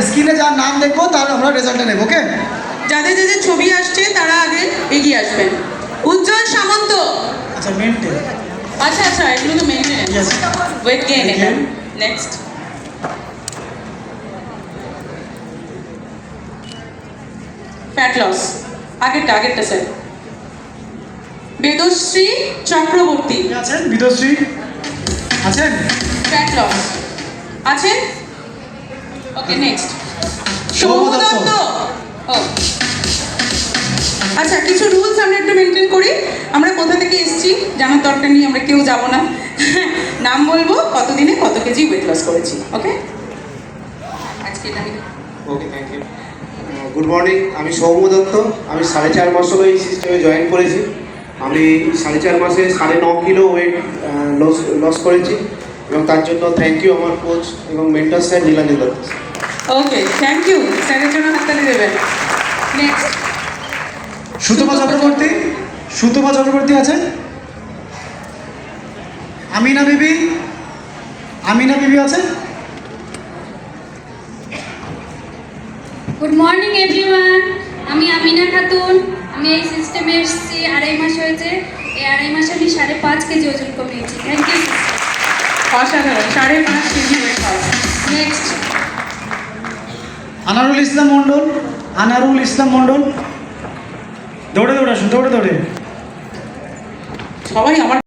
স্ক্রিনে যার নাম দেখবো তার আমরা রেজাল্টটা নেব, ওকে? যাদের যাদের ছবি আসছে তারা আগে এগিয়ে আসবেন। উজ্জ্বল সামন্ত। আচ্ছা, মেনটেন। আচ্ছা আচ্ছা, এগুলো তো maintenance. Yes. Weight gain Weight এটা। gain. নেক্সট। Fat loss. আগেরটা স্যার। বেদশ্রী চক্রবর্তী। আছেন বিদশ্রী? আছেন? ফ্যাট লস আছেন? Okay, next. সৌম্য সৌম্য দত্ত। দত্ত। ও আচ্ছা, কিছু রুলস আমরা একটু মেনটেন করি। আমরা কোথা থেকে এসেছি জানার দরকার নেই, আমরা কেউ যাব না। নাম বলবো, কতদিনে কত কেজি ওয়েট লস করেছি। ওকে, আজকে এটা ওকে, থ্যাংক ইউ। গুড মর্নিং, আমি সৌম্য দত্ত। আমি 4.5 মাস হলো এই সিস্টেমে জয়েন করেছি। আমি 4.5 মাসে 9.5 কিলো ওয়েট লস করেছি এবং তার জন্য থ্যাংক ইউ আমার কোচ এবং mentor sir Nilanjan Dutta. Okay, thank you. স্যারের জন্য হাততালি দেবেন। নেক্সট। সুতপা চক্রবর্তী। সুতপা চক্রবর্তী আছেন? আমিনা বিবি। আমিনা বিবি আছেন? গুড মর্নিং এভরিওয়ান, আমি আমিনা খাতুন। আমি এই সিস্টেমে এসেছি 2.5 মাস হয়েছে। এই 2.5 মাসে আমি 5.5 কেজি ওজন কমিয়েছি। Thank you. অসাধারণ, 5.5 KG weight loss. Next. Anarul Islam Mondal. Anarul Islam Mondal. দৌড়ে দৌড়ে আসুন, দৌড়ে দৌড়ে। সবাই আমার